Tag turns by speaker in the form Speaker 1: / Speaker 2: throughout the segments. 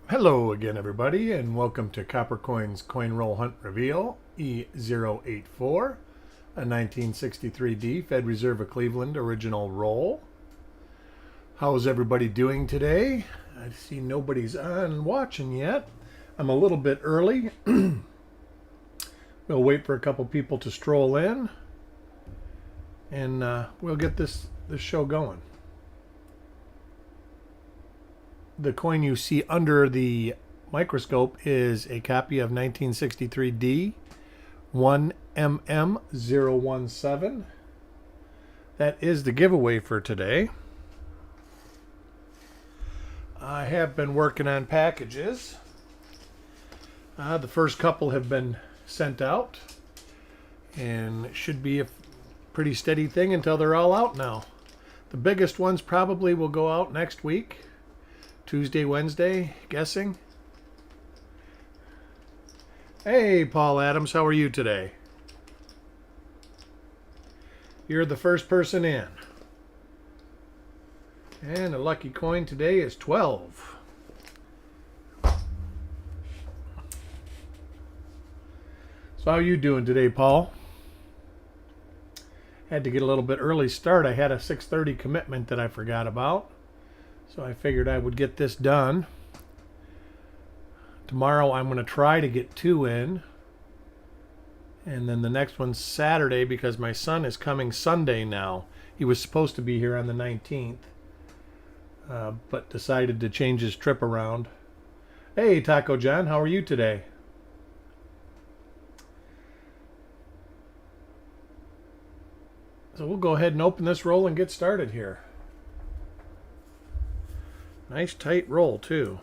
Speaker 1: Hello again, everybody, and welcome to Copper Coins Coin Roll Hunt Reveal E084, a 1963D Fed Reserve of Cleveland original roll. How's everybody doing today? I see nobody's on watching yet. I'm a little bit early. We'll wait for a couple people to stroll in, and we'll get this show going. The coin you see under the microscope is a copy of 1963D 1MM017. That is the giveaway for today. I have been working on packages. The first couple have been sent out, and it should be a pretty steady thing until they're all out now. The biggest ones probably will go out next week. Tuesday, Wednesday, guessing. Hey, Paul Adams, how are you today? You're the first person in. And the lucky coin today is 12. So how are you doing today, Paul? Had to get a little bit early start. I had a 6:30 commitment that I forgot about. So I figured I would get this done. Tomorrow I'm going to try to get 2 in. And then the next one's Saturday because my son is coming Sunday now. He was supposed to be here on the 19th. But decided to change his trip around. Hey, Taco John, how are you today? So we'll go ahead and open this roll and get started here. Nice tight roll, too.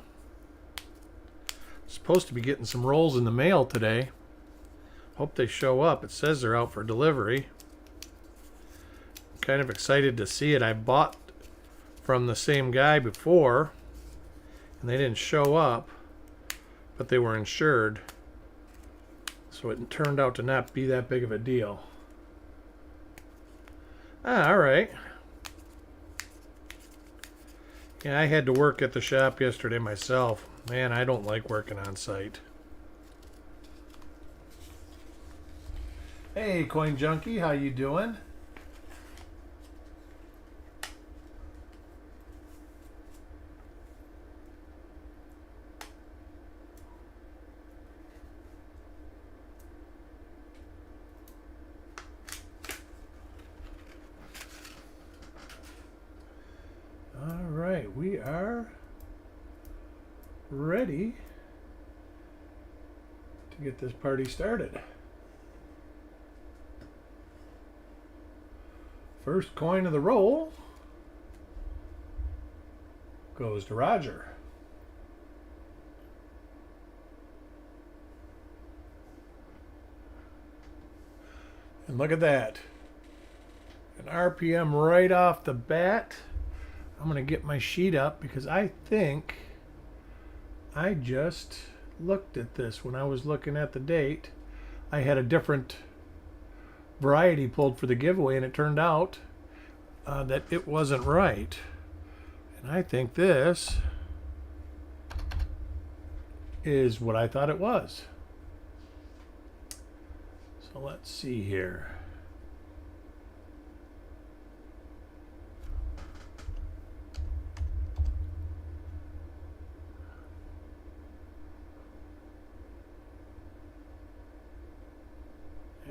Speaker 1: Supposed to be getting some rolls in the mail today. Hope they show up. It says they're out for delivery. I'm kind of excited to see it. I bought from the same guy before, and they didn't show up, but they were insured. So it turned out to not be that big of a deal. All right. Yeah, I had to work at the shop yesterday myself. Man, I don't like working on site. Hey, Coin Junkie, how you doing? All right, we are ready to get this party started. First coin of the roll goes to Roger. And look at that. An RPM right off the bat. I'm going to get my sheet up because I think I just looked at this when I was looking at the date. I had a different variety pulled for the giveaway, and it turned out that it wasn't right. And I think this is what I thought it was. So let's see here.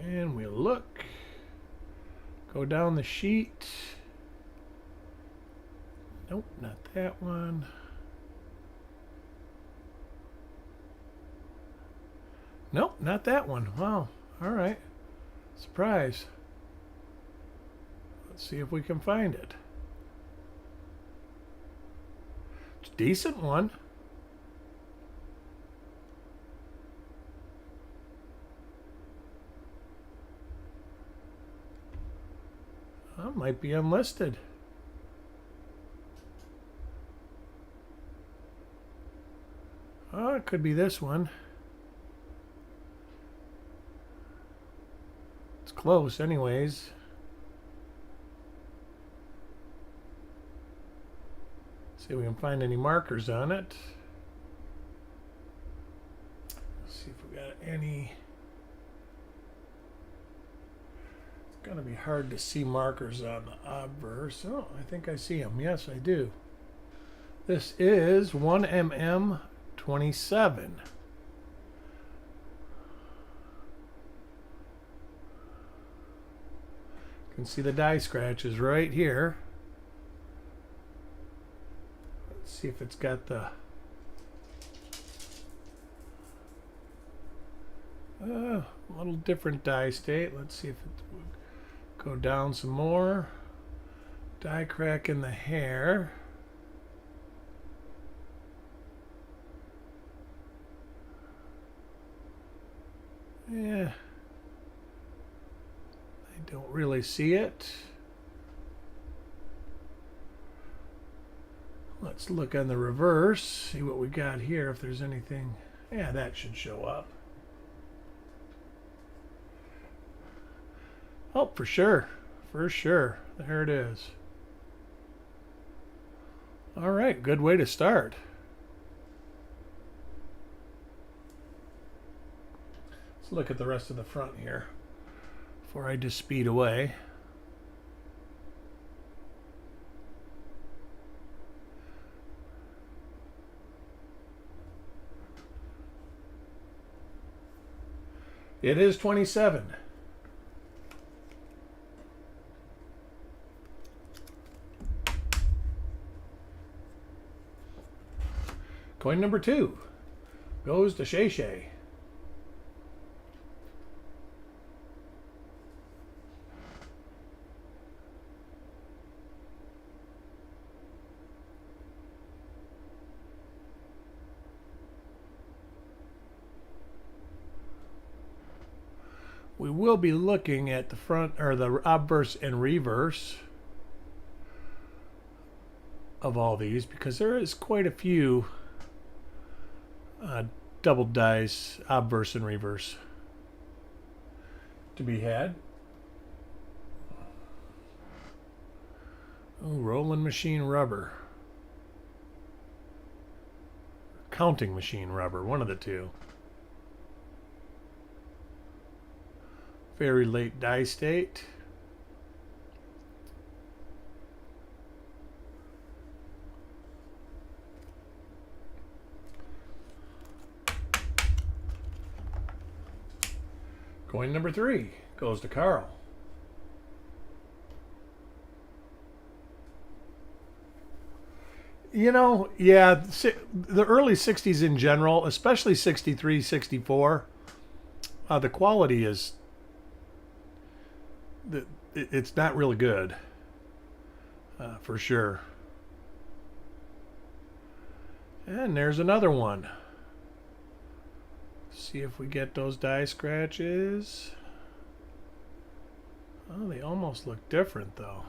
Speaker 1: And we look, go down the sheet. Nope, not that one. Nope, not that one. Wow, all right. Surprise. Let's see if we can find it. It's a decent one. Might be unlisted. Oh, it could be this one. It's close anyways. See if we can find any markers on it. any. It's going to be hard to see markers on the obverse. Oh, I think I see them. Yes, I do. This is 1mm27. You can see the die scratches right here. Let's see if it's got the a little different die state. Let's see if it would go down some more. Die crack in the hair. Yeah, I don't really see it. Let's look on the reverse, see what we got here, if there's anything. Yeah, that should show up. Oh, for sure. For sure. There it is. All right, good way to start. Let's look at the rest of the front here before I just speed away. It is 27. Coin number 2 goes to Shay Shay. We will be looking at the front, or the obverse and reverse of all these, because there is quite a few double dies, obverse and reverse, to be had. Oh, rolling machine rubber. Counting machine rubber, one of the two. Very late die state. Coin number 3 goes to Carl. You know, yeah, the early 60s in general, especially 63, 64, the quality is, it's not really good, for sure. And there's another one. See if we get those die scratches. Oh, they almost look different though.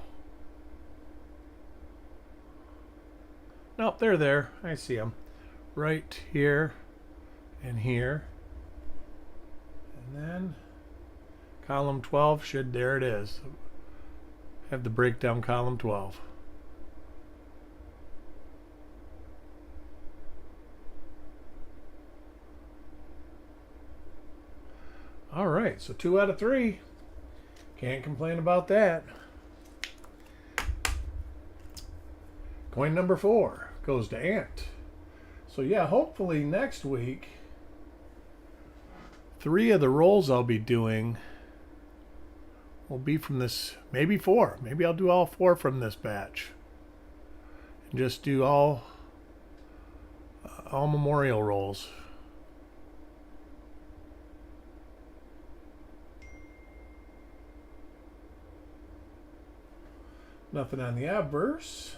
Speaker 1: Nope, they're there. I see them. Right here and here. And then column 12 should, there it is. Have the breakdown column 12. All right, so 2 out of 3. Can't complain about that. Coin number 4 goes to Ant. So yeah, hopefully next week, 3 of the rolls I'll be doing will be from this, maybe 4. Maybe I'll do all 4 from this batch. And just do all memorial rolls. Nothing on the obverse.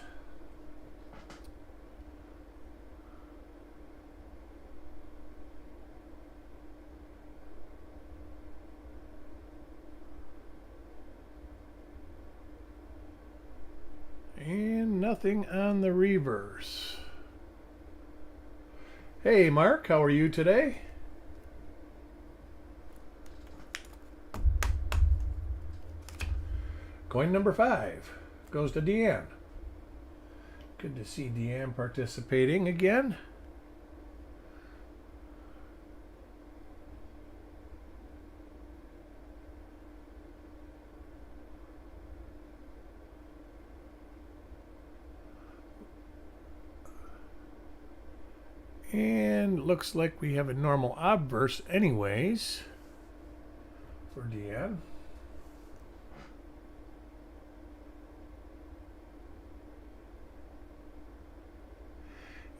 Speaker 1: And nothing on the reverse. Hey Mark, how are you today? Coin number 5 goes to Deanne. Good to see Deanne participating again. And looks like we have a normal obverse anyways for Deanne.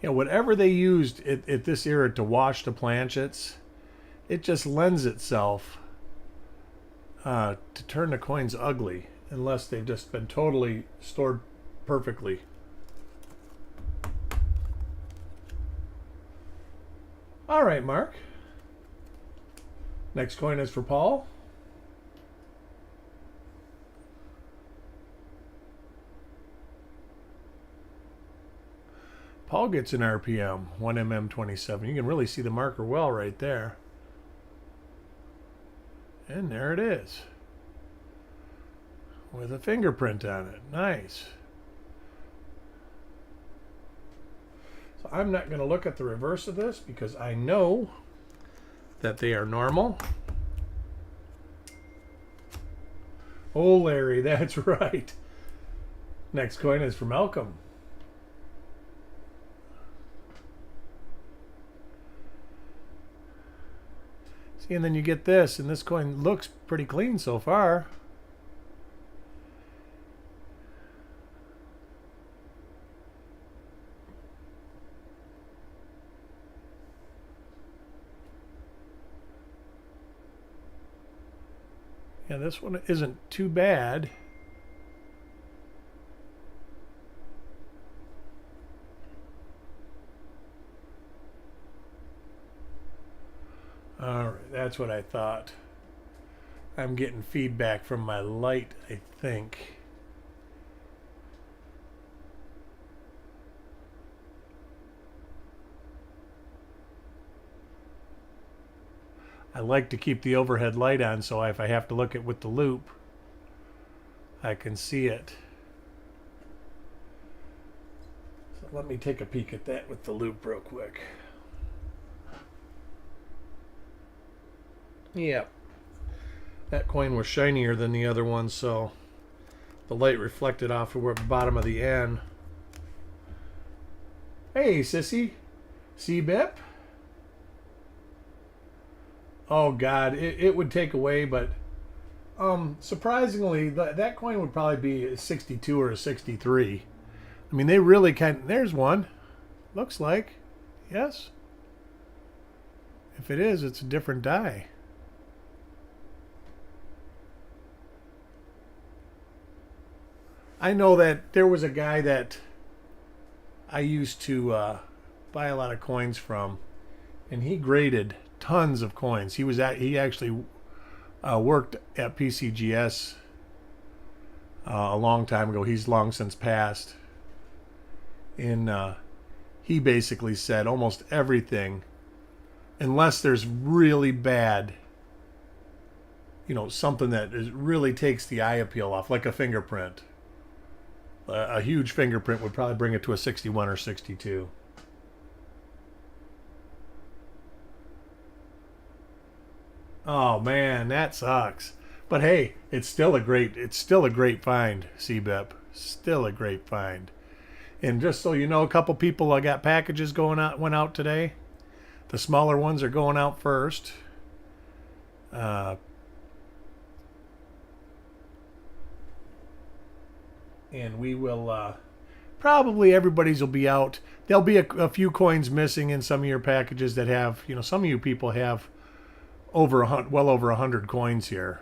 Speaker 1: Yeah, whatever they used at this era to wash the planchets, it just lends itself to turn the coins ugly unless they've just been totally stored perfectly. All right, Mark. Next coin is for Paul. Paul gets an RPM, 1mm27. You can really see the marker well right there. And there it is. With a fingerprint on it. Nice. So I'm not going to look at the reverse of this because I know that they are normal. Oh, Larry, that's right. Next coin is for Malcolm. See, and then you get this, and this coin looks pretty clean so far. Yeah, this one isn't too bad. All right, that's what I thought. I'm getting feedback from my light, I think. I like to keep the overhead light on so if I have to look at with the loop, I can see it. So let me take a peek at that with the loop real quick. Yep. That coin was shinier than the other one, so the light reflected off of the bottom of the N. Hey, sissy. C-Bip? Oh, God. It would take away, but surprisingly, that coin would probably be a 62 or a 63. I mean, they really kind of... There's one. Looks like. Yes. If it is, it's a different die. I know that there was a guy that I used to buy a lot of coins from, and he graded tons of coins. He actually worked at PCGS a long time ago. He's long since passed, and he basically said almost everything, unless there's really bad, something that really takes the eye appeal off, like a fingerprint. A huge fingerprint would probably bring it to a 61 or 62. Oh man, that sucks. But hey, it's still a great find, C-Bip. Still a great find. And just so you know, a couple people got packages went out today. The smaller ones are going out first. And we will probably everybody's will be out. There'll be a few coins missing in some of your packages that have, some of you people have well over 100 coins here.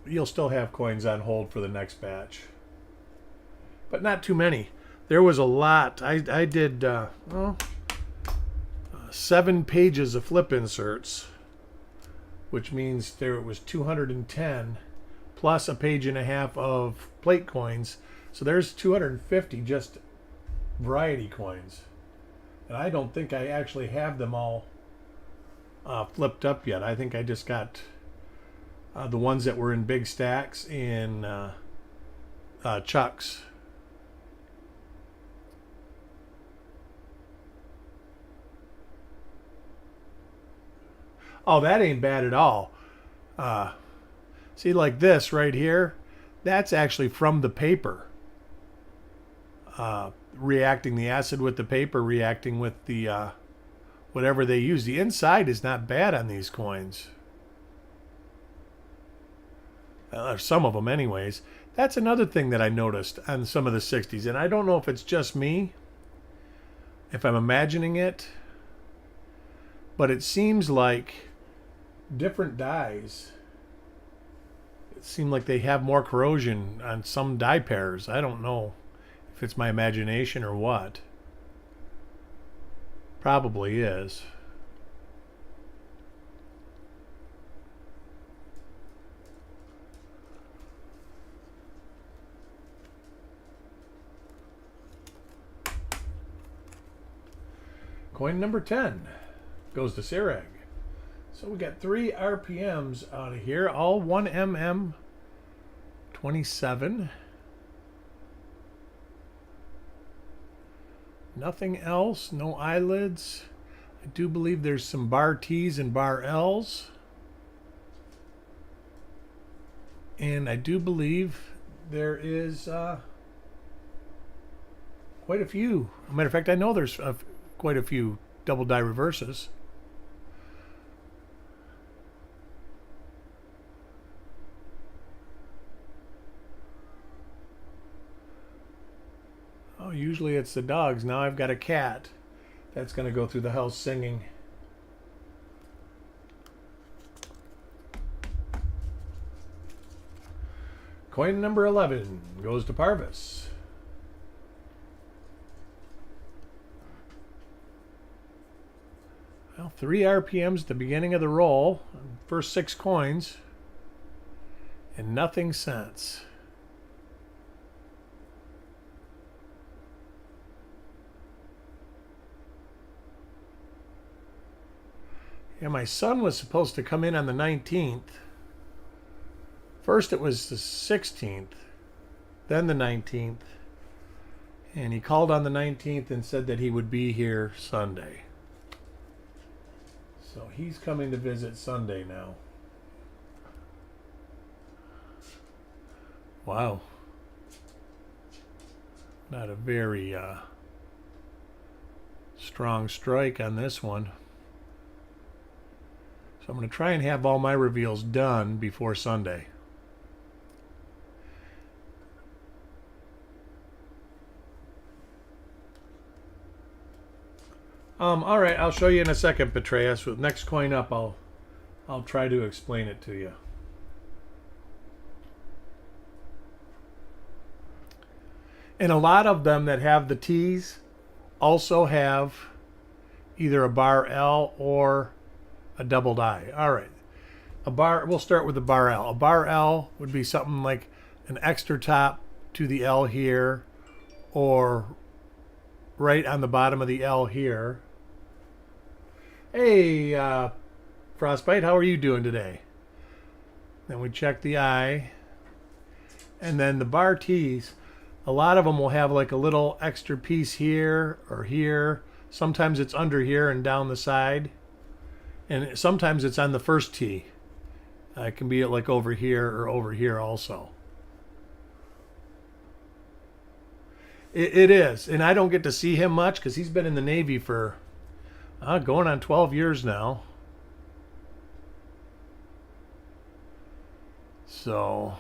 Speaker 1: You'll still have coins on hold for the next batch, but not too many. There was a lot. I did 7 pages of flip inserts, which means there was 210 plus a page and a half of plate coins. So there's 250 just variety coins. And I don't think I actually have them all flipped up yet. I think I just got the ones that were in big stacks in Chuck's. Oh, that ain't bad at all. See, like this right here, that's actually from the paper. reacting the acid with the paper, reacting with the whatever they use. The inside is not bad on these coins. Some of them anyways. That's another thing that I noticed on some of the 60s, and I don't know if it's just me, if I'm imagining it, but it seems like different dies, it seemed like they have more corrosion on some die pairs. I don't know if it's my imagination or what. Probably is. Coin number 10 goes to Sireg. So we got 3 RPMs out of here, all 1mm 27. Nothing else, no eyelids. I do believe there's some bar T's and bar L's. And I do believe there is quite a few. As a matter of fact, I know there's quite a few double die reverses. Oh, usually it's the dogs. Now I've got a cat that's going to go through the house singing. Coin number 11 goes to Parvis. Well, 3 RPMs at the beginning of the roll, first 6 coins, and nothing since. Yeah, my son was supposed to come in on the 19th. First it was the 16th, then the 19th, and he called on the 19th and said that he would be here Sunday. So he's coming to visit Sunday now. Wow. Not a very strong strike on this one. So I'm going to try and have all my reveals done before Sunday. All right, I'll show you in a second, Petraeus. With next coin up, I'll try to explain it to you. And a lot of them that have the T's also have either a bar L or a double die. All right, we'll start with the bar L. A bar L would be something like an extra top to the L here, or right on the bottom of the L here. Hey, Frostbite, how are you doing today? Then we check the I. And then the bar T's, a lot of them will have like a little extra piece here or here. Sometimes it's under here and down the side. And sometimes it's on the first T. It can be like over here or over here also. It is. And I don't get to see him much because he's been in the Navy for going on 12 years now. So,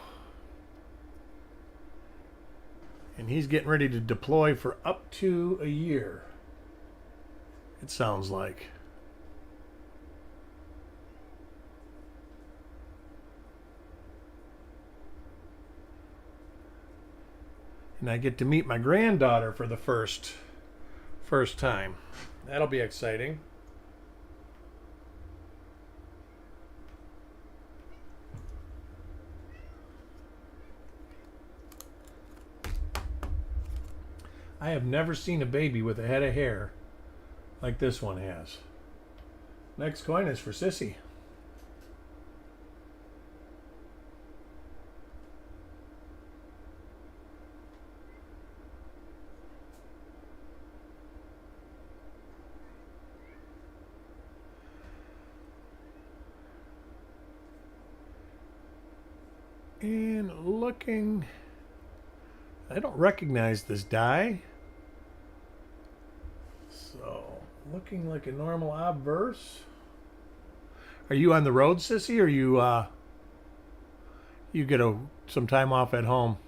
Speaker 1: and he's getting ready to deploy for up to a year, it sounds like. And I get to meet my granddaughter for the first time. That'll be exciting. I have never seen a baby with a head of hair like this one has. Next coin is for Sissy. And looking, I don't recognize this die. Looking like a normal obverse. Are you on the road, Sissy, or you get some time off at home?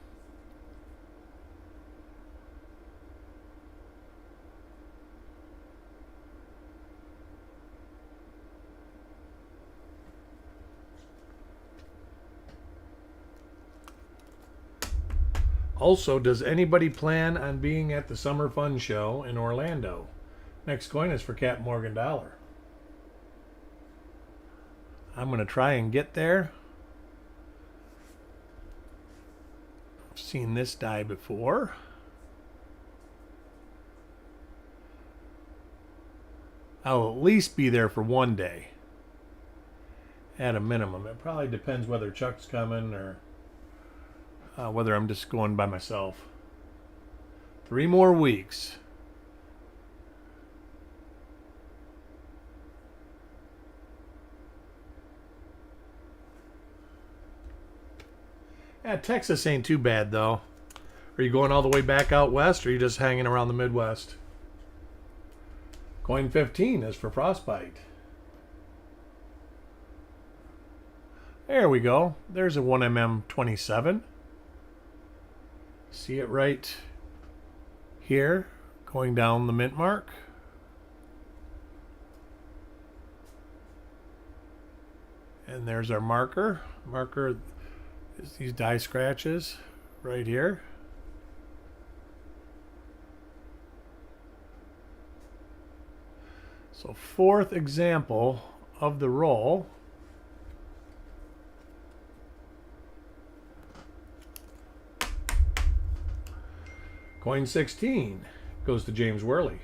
Speaker 1: Also, does anybody plan on being at the Summer Fun Show in Orlando? Next coin is for Cap Morgan Dollar. I'm going to try and get there. I've seen this die before. I'll at least be there for one day. At a minimum. It probably depends whether Chuck's coming or whether I'm just going by myself. 3 more weeks. Yeah, Texas ain't too bad, though. Are you going all the way back out west, or are you just hanging around the Midwest? Coin 15 is for Frostbite. There we go. There's a 1mm27. See it right here, going down the mint mark. And there's our marker. Marker is these die scratches right here. So 4th example of the roll. Coin 16 goes to James Worley.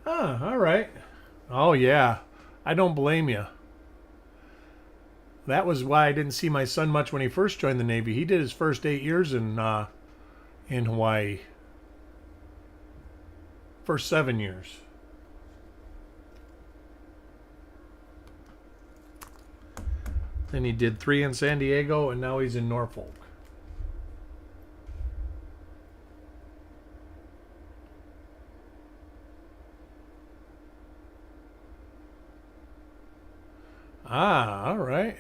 Speaker 1: All right. Oh, yeah. I don't blame you. That was why I didn't see my son much when he first joined the Navy. He did his first 8 years in Hawaii. First 7 years. Then he did 3 in San Diego, and now he's in Norfolk. All right.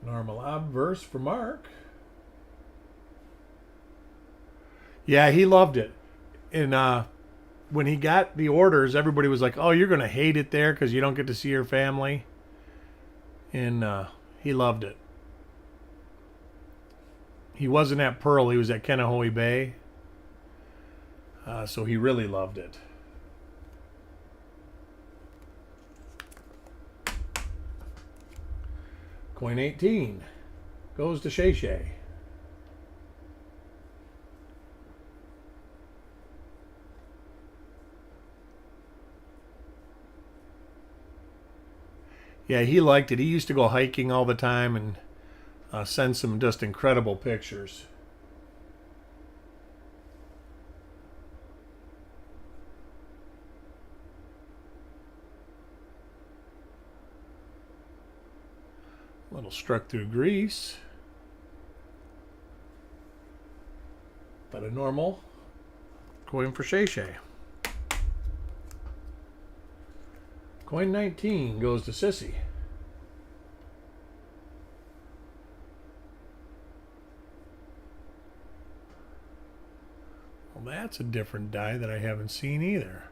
Speaker 1: Normal obverse for Mark. Yeah, he loved it. And when he got the orders, everybody was like, "Oh, you're going to hate it there because you don't get to see your family." And he loved it. He wasn't at Pearl. He was at Kaneohe Bay. So he really loved it. Coin 18 goes to Shay Shay. Yeah, he liked it. He used to go hiking all the time and send some just incredible pictures. A little struck through grease. But a normal coin for Shay Shay. Coin 19 goes to Sissy. Well, that's a different die that I haven't seen either.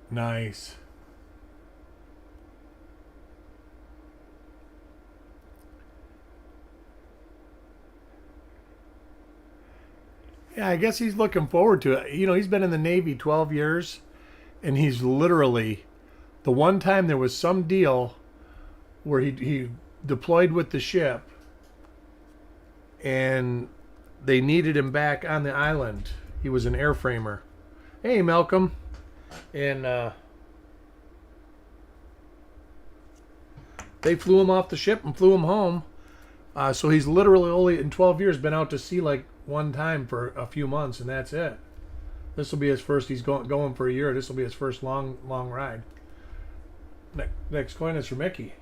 Speaker 1: Nice. Yeah, I guess he's looking forward to it. You know, he's been in the Navy 12 years, and he's literally, the one time there was some deal where he deployed with the ship, and they needed him back on the island. He was an airframer. Hey, Malcolm. And they flew him off the ship and flew him home. So he's literally only in 12 years been out to sea like one time for a few months, and that's it. This will be his first. He's going for a year. This will be his first long ride. Next coin is for Mickey.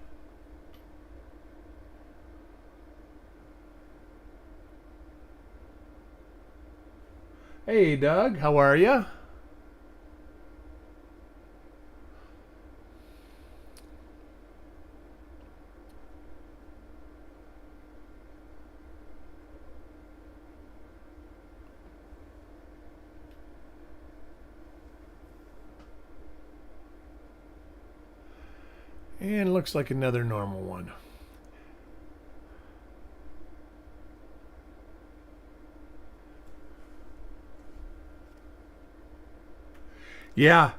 Speaker 1: Hey, Doug. How are you? And looks like another normal one. Yeah,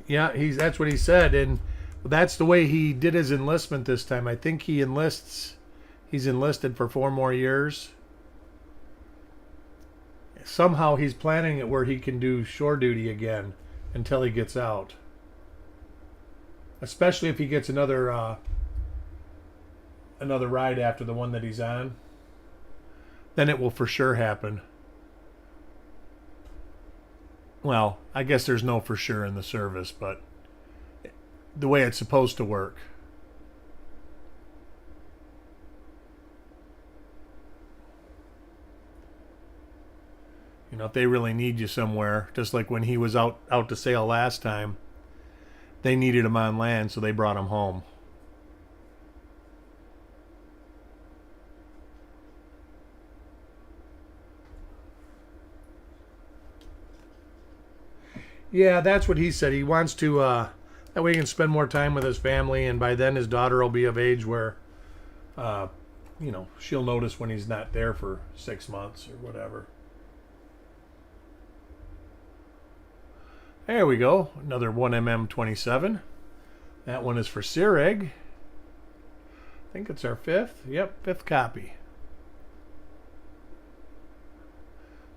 Speaker 1: that's what he said, and that's the way he did his enlistment this time. I think he's enlisted for 4 more years. Somehow he's planning it where he can do shore duty again until he gets out. Especially if he gets another ride after the one that he's on, then it will for sure happen. Well, I guess there's no for sure in the service, but the way it's supposed to work. You know, if they really need you somewhere, just like when he was out to sail last time, they needed him on land, so they brought him home. Yeah, that's what he said. He wants to, that way he can spend more time with his family, and by then his daughter will be of age where, she'll notice when he's not there for 6 months or whatever. There we go. Another 1mm27. That one is for Searig. I think it's our 5th. Yep, 5th copy.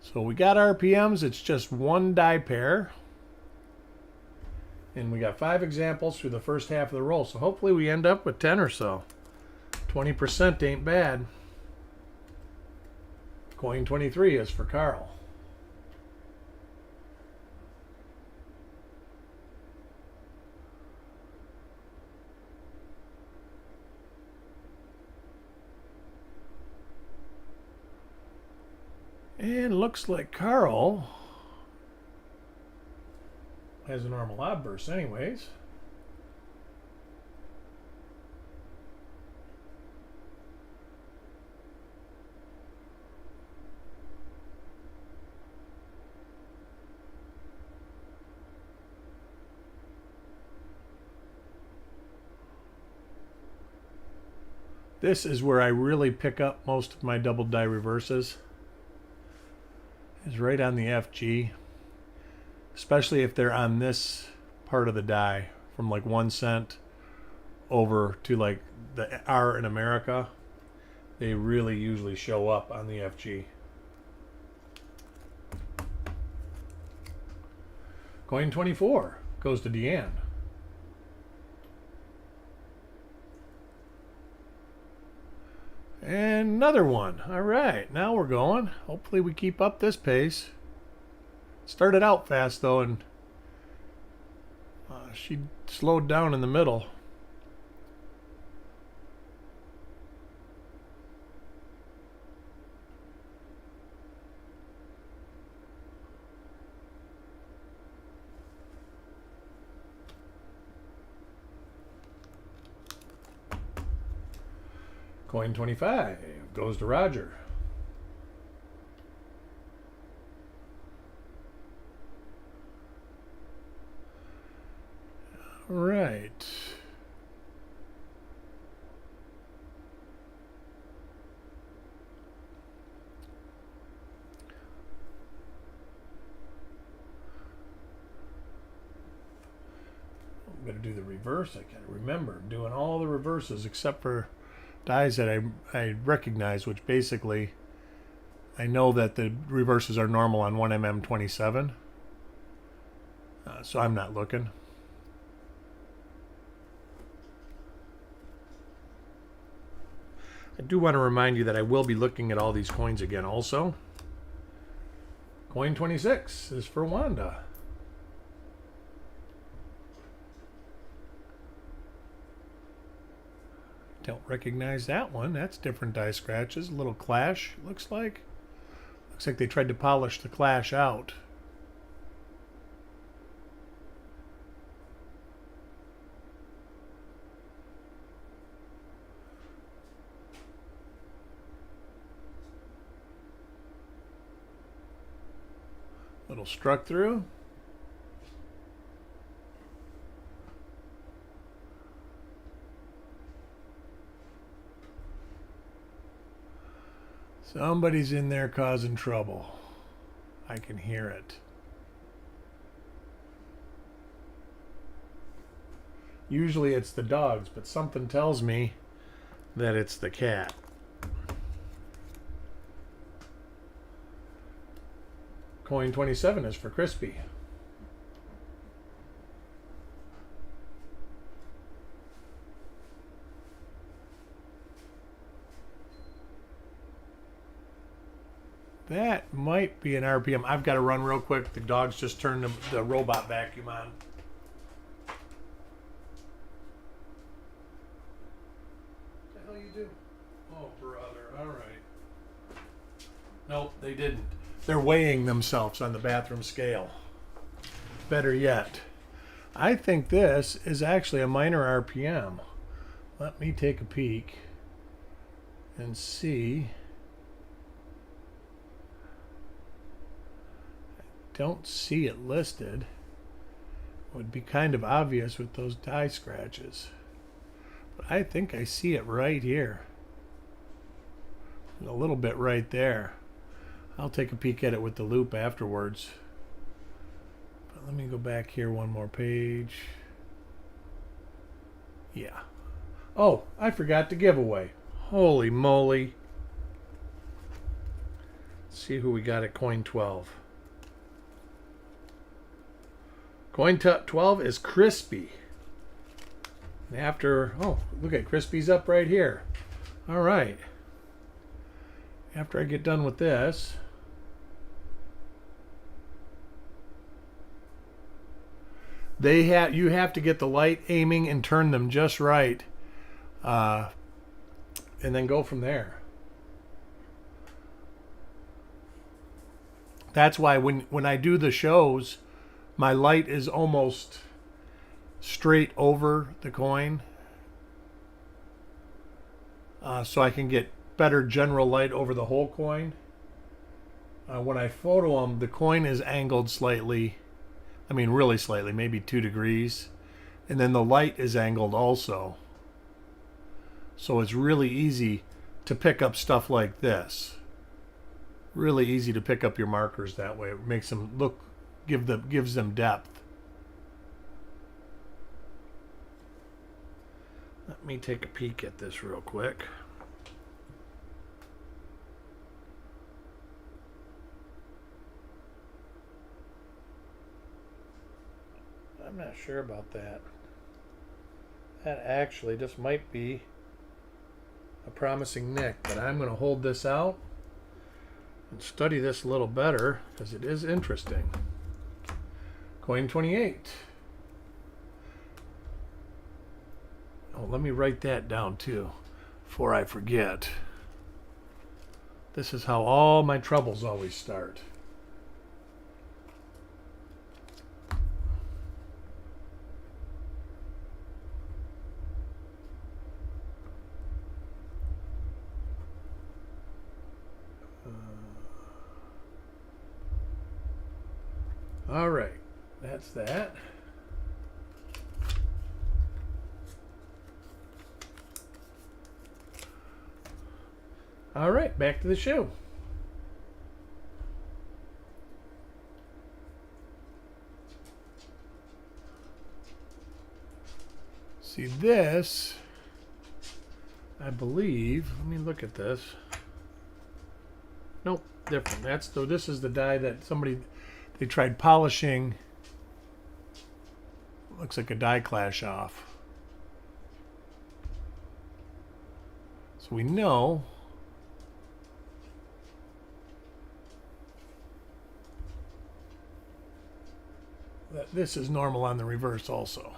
Speaker 1: So we got RPMs. It's just 1 die pair. And we got 5 examples through the first half of the roll. So hopefully we end up with 10 or so. 20% ain't bad. Coin 23 is for Carl. And looks like Carl has a normal obverse anyways. This is where I really pick up most of my double die reverses. Is right on the FG, especially if they're on this part of the die from like 1 cent over to like the R in America. They really usually show up on the FG. Coin 24 goes to Deanne. And another one. All right, now we're going. Hopefully we keep up this pace. Started out fast though, and she slowed down in the middle. Coin 25 goes to Roger. All right. I'm going to do the reverse. I got to remember I'm doing all the reverses except for dies that I recognize, which basically I know that the reverses are normal on 1mm27, so I'm not looking. I do want to remind you that I will be looking at all these coins again also. Coin 26 is for Wanda. Don't recognize that one. That's different die scratches. A little clash, looks like. Looks like they tried to polish the clash out. Little struck through. Somebody's in there causing trouble. I can hear it. Usually it's the dogs, but something tells me that it's the cat. Coin 27 is for Crispy. That might be an RPM. I've got to run real quick. The dogs just turned the robot vacuum on. What the hell you do? Oh, brother. All right. Nope, they didn't. They're weighing themselves on the bathroom scale. Better yet, I think this is actually a minor RPM. Let me take a peek and see. Don't see it listed. It would be kind of obvious with those die scratches. But I think I see it right here. And a little bit right there. I'll take a peek at it with the loop afterwards. But let me go back here one more page. Yeah. Oh, I forgot the giveaway. Holy moly. Let's see who we got at coin 12. Coin 12 is Crispy. And after, oh, look at Crispy's up right here. All right. After I get done with this, you have to get the light aiming and turn them just right, and then go from there. That's why when I do the shows, my light is almost straight over the coin, so I can get better general light over the whole coin. When I photo them, the coin is angled slightly. I mean, really slightly, maybe 2 degrees. And then the light is angled also. So it's really easy to pick up stuff like this. Really easy to pick up your markers that way. It makes them look, gives them depth. Let me take a peek at this real quick. I'm not sure about that. That actually just might be a promising nick, but I'm going to hold this out and study this a little better because it is interesting. Coin 28. Oh, let me write that down too before I forget. This is how all my troubles always start. All right, that's that. All right, back to the show. See this, I believe, let me look at this. Nope, different. This is the die that they tried polishing. Looks like a die clash off. So we know that this is normal on the reverse also.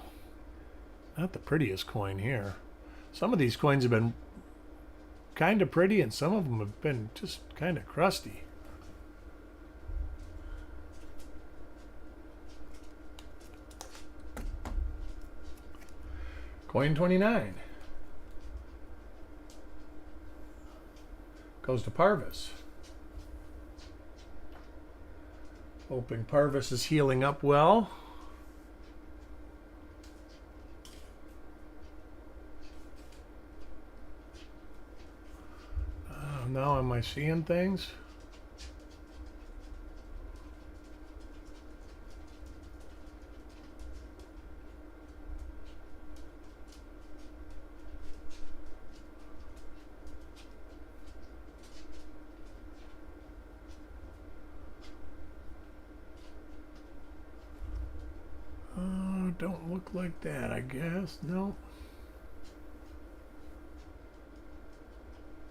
Speaker 1: Not the prettiest coin here. Some of these coins have been kind of pretty and some of them have been just kind of crusty. Coin 29 goes to Parvis. Hoping Parvis is healing up well. Now am I seeing things? Don't look like that, I guess. No.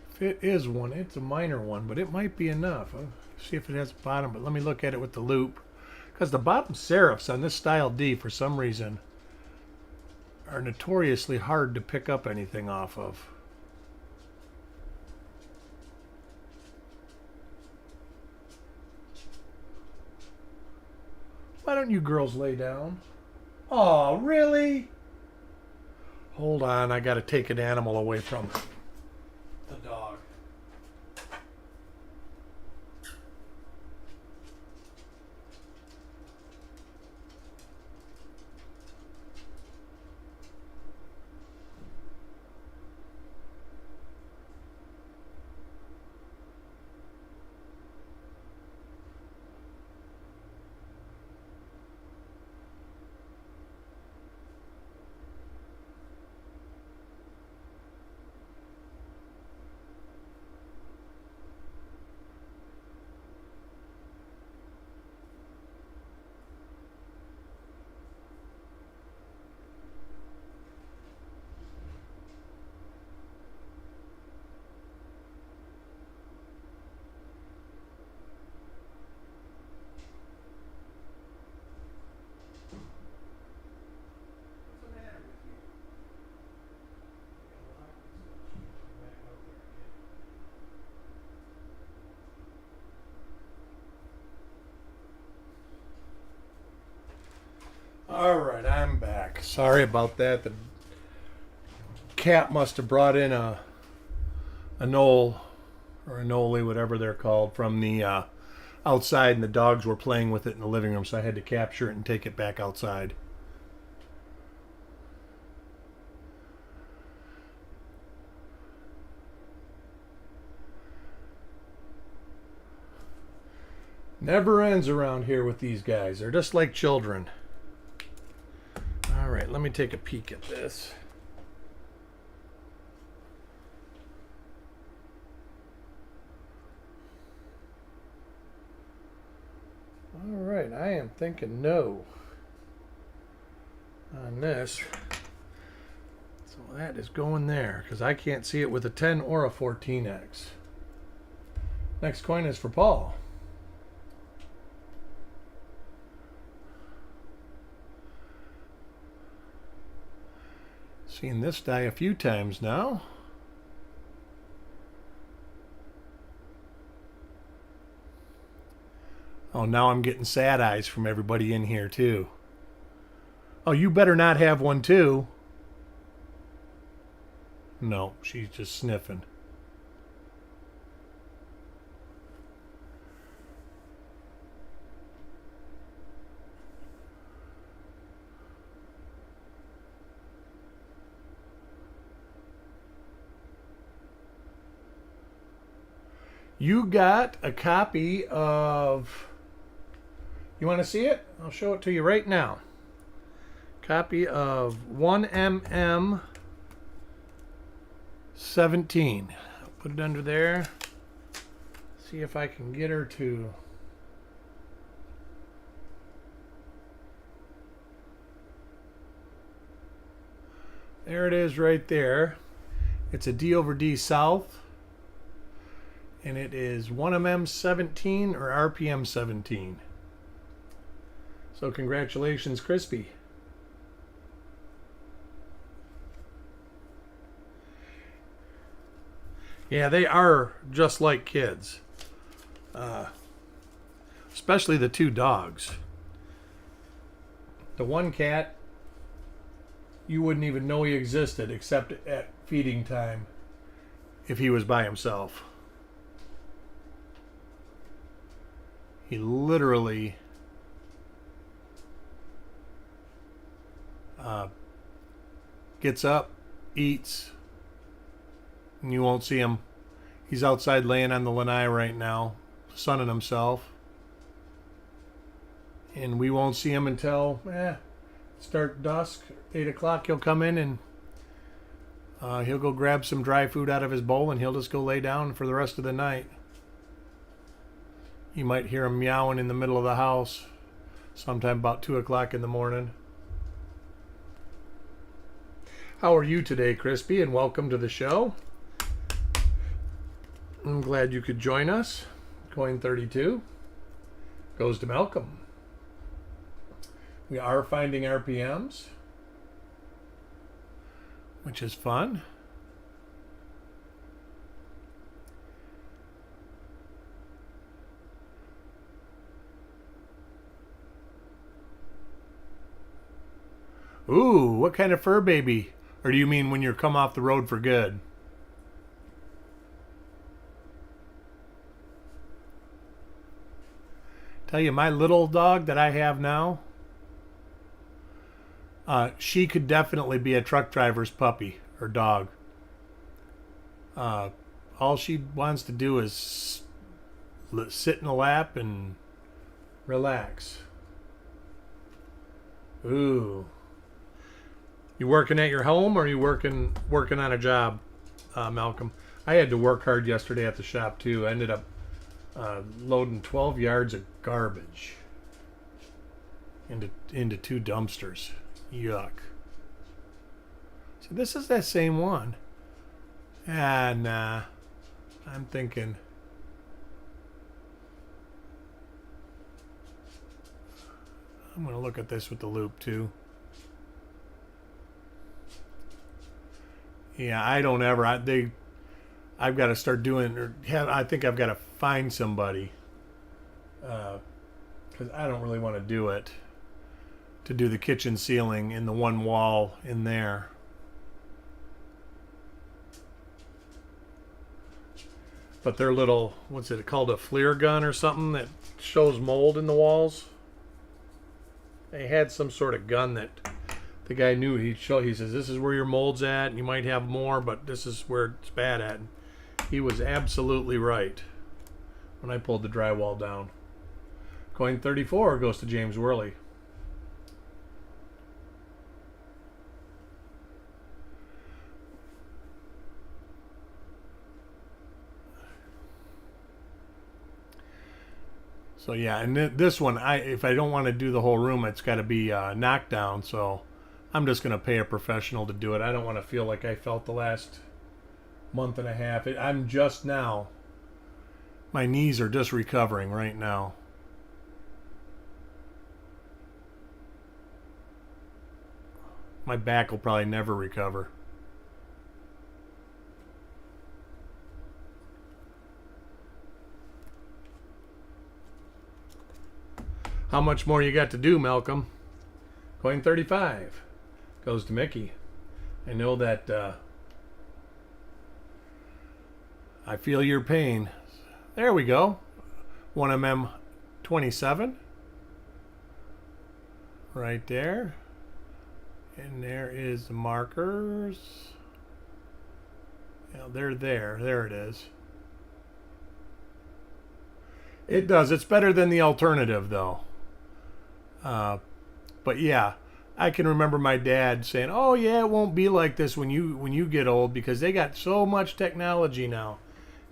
Speaker 1: If it is one, it's a minor one, but it might be enough. I'll see if it has a bottom, but let me look at it with the loop. Because the bottom serifs on this style D, for some reason, are notoriously hard to pick up anything off of. Why don't you girls lay down? Oh, really? Hold on, I gotta take an animal away from the dog. Alright, I'm back. Sorry about that. The cat must have brought in a knoll or a nollie, whatever they're called, from the outside, and the dogs were playing with it in the living room, so I had to capture it and take it back outside. Never ends around here with these guys. They're just like children. All right, let me take a peek at this. All right, I am thinking no on this. So that is going there because I can't see it with a 10 or a 14X. Next coin is for Paul. Seen this die a few times now. Oh, now I'm getting sad eyes from everybody in here too. Oh, you better not have one too. No, she's just sniffing. You got a copy of... You want to see it? I'll show it to you right now. Copy of 1mm 17. I'll put it under there. See if I can get her to... There it is right there. It's a D over D South. And it is 1mm 17 or RPM 17. So congratulations, Crispy. Yeah, they are just like kids. Especially the two dogs. The one cat, you wouldn't even know he existed except at feeding time if he was by himself. He literally gets up, eats, and you won't see him. He's outside laying on the lanai right now, sunning himself. And we won't see him until start dusk, 8 o'clock. He'll come in and he'll go grab some dry food out of his bowl and he'll just go lay down for the rest of the night. You might hear him meowing in the middle of the house sometime about 2 o'clock in the morning. How are you today, Crispy? And welcome to the show. I'm glad you could join us. Coin 32 goes to Malcolm. We are finding RPMs, which is fun. Ooh, what kind of fur baby? Or do you mean when you're come off the road for good? Tell you, my little dog that I have now, she could definitely be a truck driver's puppy or dog. All she wants to do is sit in the lap and relax. Ooh. You working at your home or are you working on a job, Malcolm? I had to work hard yesterday at the shop too. I ended up loading 12 yards of garbage into 2 dumpsters. Yuck. So this is that same one. And I'm thinking, I'm going to look at this with the loop too. Yeah, I don't ever. I've got to start doing, I think I've got to find somebody, because I don't really want to do it, to do the kitchen ceiling in the one wall in there. But their little, what's it called, a FLIR gun or something that shows mold in the walls. They had some sort of gun that the guy knew. He says, this is where your mold's at, and you might have more, but this is where it's bad at. And he was absolutely right when I pulled the drywall down. Coin 34 goes to James Worley. So yeah, and this one, if I don't want to do the whole room, it's got to be knocked down. So I'm just going to pay a professional to do it. I don't want to feel like I felt the last month and a half. I'm just now, my knees are just recovering right now. My back will probably never recover. How much more you got to do, Malcolm? Coin 35 goes to Mickey. I know that I feel your pain. There we go. 1mm 27. Right there. And there is the markers. Yeah, they're there. There it is. It does. It's better than the alternative, though. But yeah, I can remember my dad saying, "Oh yeah, it won't be like this when you get old because they got so much technology now,"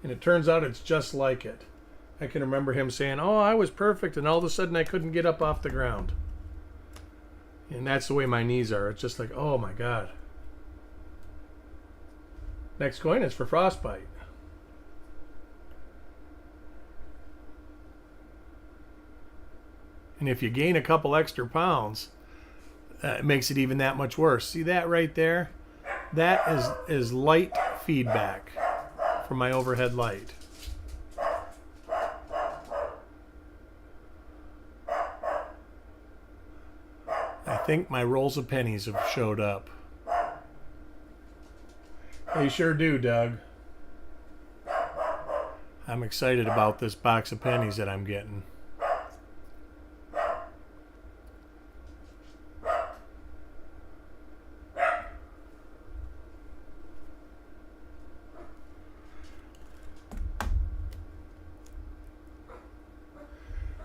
Speaker 1: and it turns out it's just like it. I can remember him saying, "Oh, I was perfect," and all of a sudden I couldn't get up off the ground. And that's the way my knees are. It's just like, oh my God. Next coin is for frostbite. And if you gain a couple extra pounds, it makes it even that much worse. See that right there? That is light feedback from my overhead light. I think my rolls of pennies have showed up. They sure do, Doug. I'm excited about this box of pennies that I'm getting.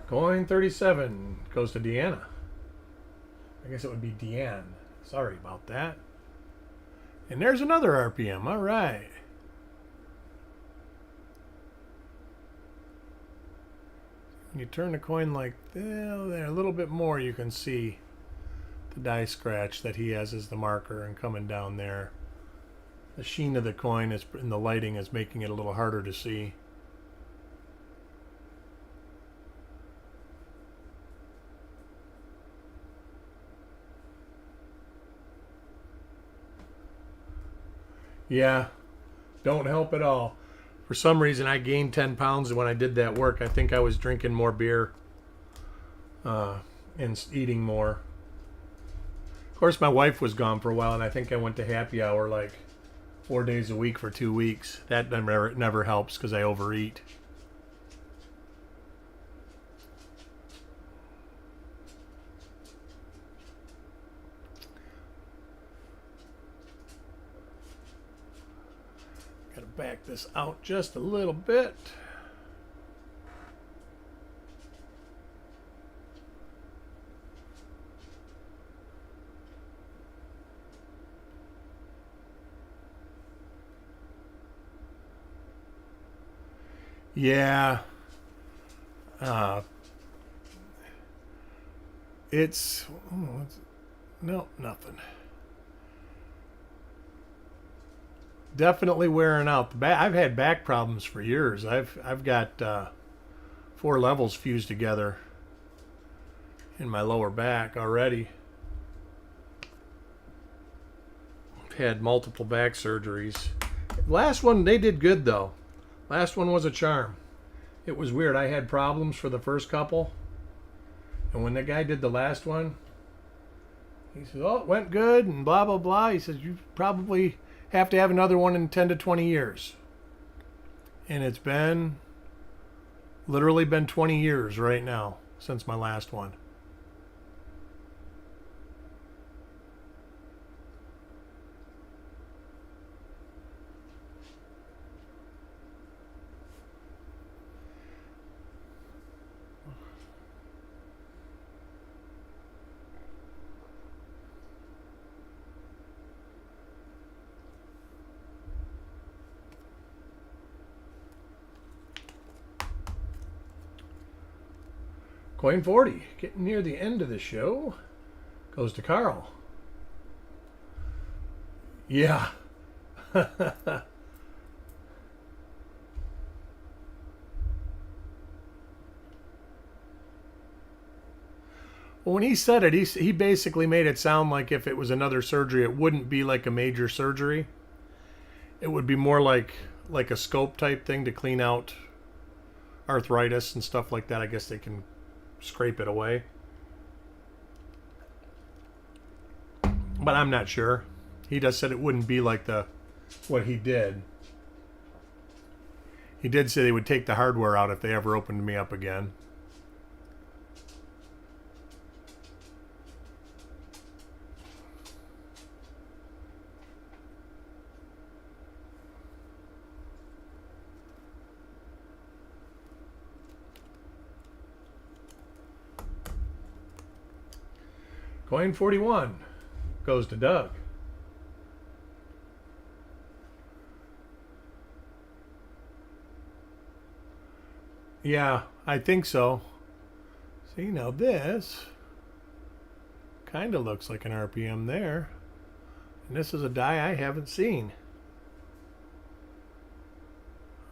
Speaker 1: Coin 37 goes to Deanna. I guess it would be Deanne. Sorry about that. And there's another RPM. All right. When you turn the coin like there, a little bit more, you can see the die scratch that he has as the marker, and coming down there. The sheen of the coin is, and the lighting is making it a little harder to see. Yeah, don't help at all. For some reason, I gained 10 pounds when I did that work. I think I was drinking more beer and eating more. Of course, my wife was gone for a while, and I think I went to happy hour like 4 days a week for 2 weeks. That never helps because I overeat. Gotta back this out just a little bit. Yeah. It's no, nothing. Definitely wearing out. I've had back problems for years. I've got 4 levels fused together in my lower back already. I've had multiple back surgeries. Last one, they did good though. Last one was a charm. It was weird. I had problems for the first couple, and when the guy did the last one, he said, "Oh, it went good," and blah blah blah. He says, "You probably have to have another one in 10 to 20 years." And it's literally been 20 years right now since my last one. Coin 40, getting near the end of the show, goes to Carl. Yeah. Well, when he said it, he basically made it sound like if it was another surgery, it wouldn't be like a major surgery. It would be more like a scope type thing to clean out arthritis and stuff like that. I guess they can scrape it away. But I'm not sure. He just said it wouldn't be like what he did. He did say they would take the hardware out if they ever opened me up again. Coin 41 goes to Doug. Yeah, I think so. See, now this kind of looks like an RPM there. And this is a die I haven't seen.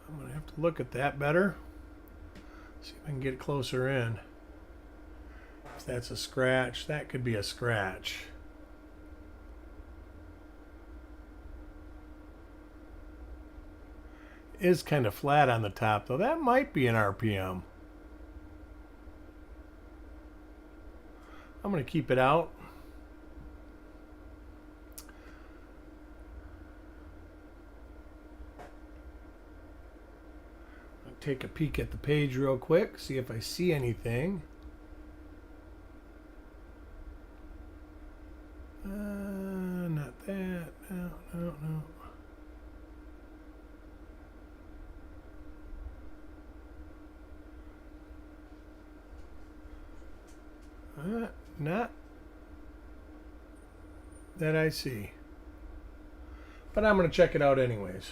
Speaker 1: I'm going to have to look at that better. See if I can get closer in. If that's a scratch, that could be a scratch. It is kind of flat on the top, though. That might be an RPM. I'm going to keep it out. I'll take a peek at the page real quick, see if I see anything. Not that. No, no, no. Not that I see. But I'm going to check it out anyways.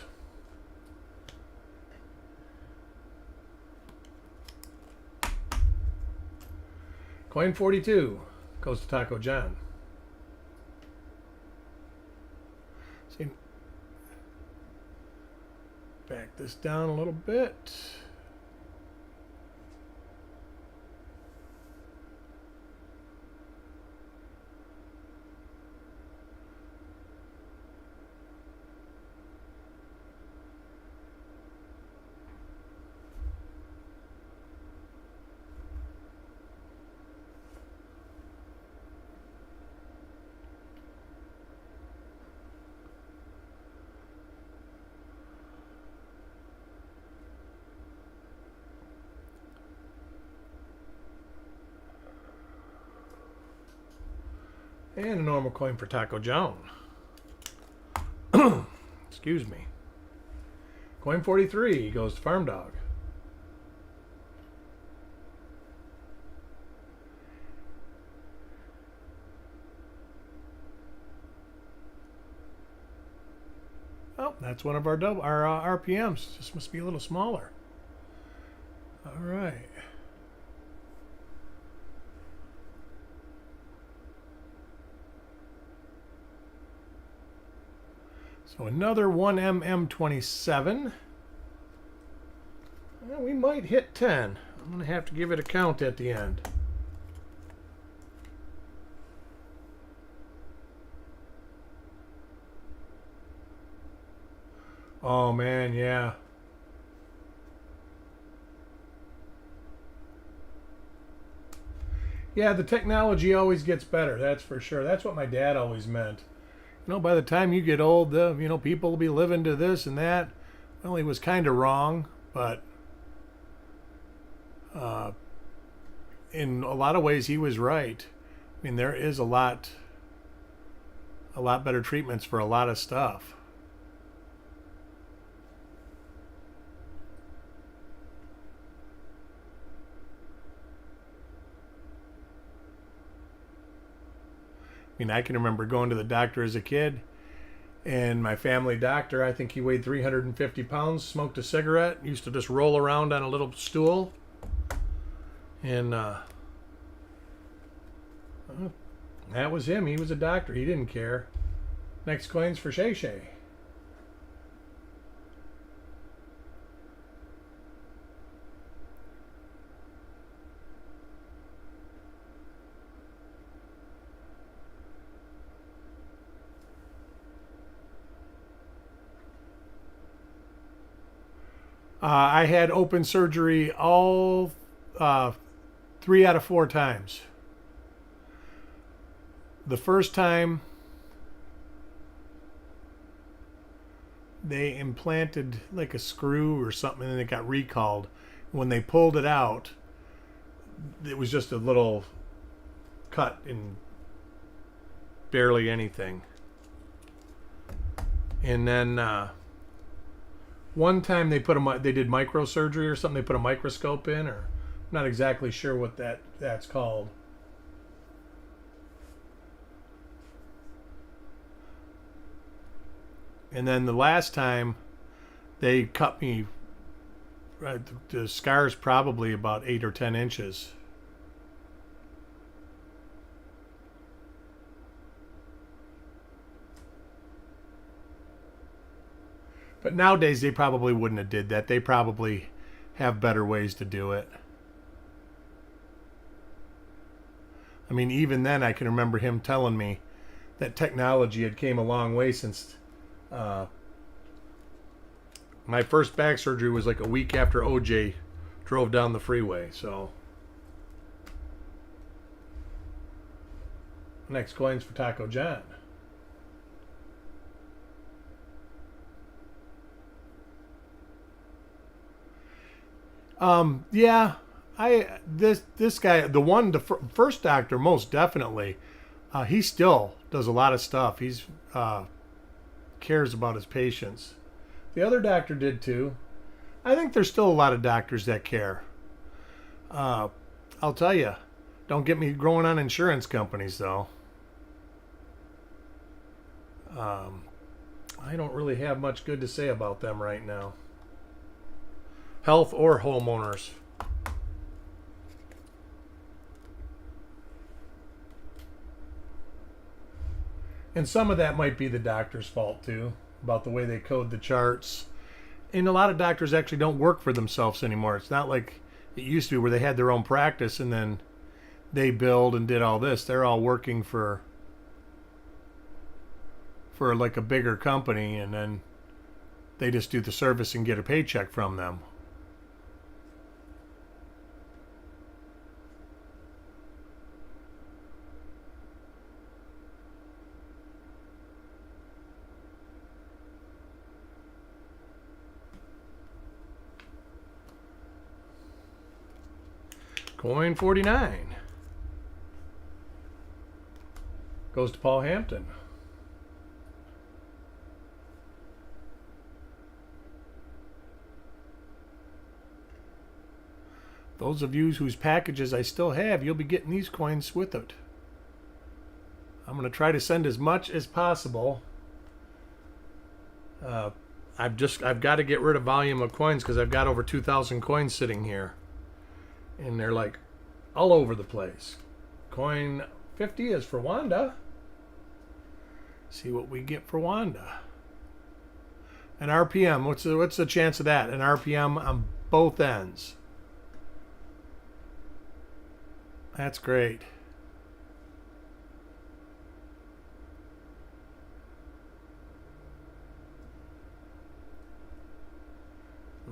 Speaker 1: Coin 42 goes to Taco John. See, back this down a little bit. And a normal coin for Taco John. Excuse me. Coin 43 goes to Farm Dog. Oh, that's one of our RPMs. Just must be a little smaller. All right. So another 1mm27. Well, we might hit 10. I'm going to have to give it a count at the end. Oh man, yeah. Yeah, the technology always gets better, that's for sure. That's what my dad always meant. You know, by the time you get old, people will be living to this and that. Well, he was kind of wrong, but in a lot of ways, he was right. I mean, there is a lot better treatments for a lot of stuff. I mean, I can remember going to the doctor as a kid, and my family doctor, I think he weighed 350 pounds, smoked a cigarette, used to just roll around on a little stool. And that was him. He was a doctor. He didn't care. Next coin's for Shay Shay. I had open surgery all 3 out of 4 times. The first time they implanted like a screw or something and it got recalled. When they pulled it out, it was just a little cut in barely anything. And then one time they did microsurgery or something. They put a microscope in, or I'm not exactly sure what that's called. And then the last time they cut me, the scar's probably about 8 or 10 inches. But nowadays they probably wouldn't have did that. They probably have better ways to do it. I mean, even then I can remember him telling me that technology had came a long way since my first back surgery was like a week after OJ drove down the freeway. So next coin's for Taco John. Yeah, this guy, the first doctor, most definitely, he still does a lot of stuff. He's cares about his patients. The other doctor did too. I think there's still a lot of doctors that care. I'll tell you, don't get me growing on insurance companies though. I don't really have much good to say about them right now. Health or homeowners. And some of that might be the doctor's fault too, about the way they code the charts. And a lot of doctors actually don't work for themselves anymore. It's not like it used to be where they had their own practice and then they billed and did all this. They're all working for like a bigger company, and then they just do the service and get a paycheck from them. Coin 49 goes to Paul Hampton. Those of you whose packages I still have, you'll be getting these coins with it. I'm going to try to send as much as possible. I've got to get rid of volume of coins because I've got over 2,000 coins sitting here. And they're like all over the place. Coin 50 is for Wanda. See what we get for Wanda. An RPM. What's the chance of that? An RPM on both ends. That's great.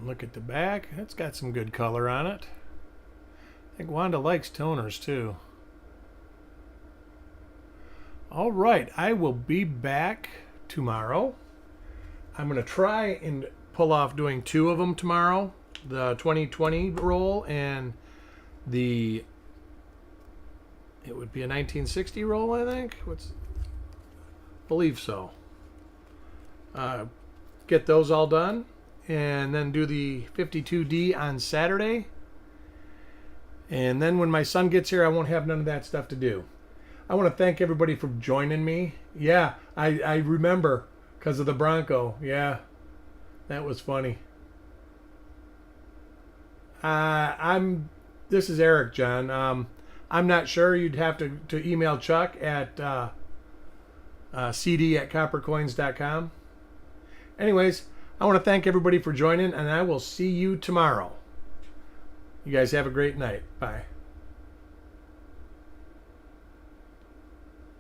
Speaker 1: Look at the back. It's got some good color on it. I think Wanda likes toners too. All right, I will be back tomorrow. I'm going to try and pull off doing 2 of them tomorrow. The 2020 roll and it would be a 1960 roll, I think. Believe so. Get those all done and then do the 52D on Saturday. And then when my son gets here, I won't have none of that stuff to do. I want to thank everybody for joining me. Yeah, I remember because of the Bronco. Yeah, that was funny. This is Eric, John. I'm not sure. You'd have to email Chuck at cd@coppercoins.com. Anyways, I want to thank everybody for joining, and I will see you tomorrow. You guys have a great night. Bye.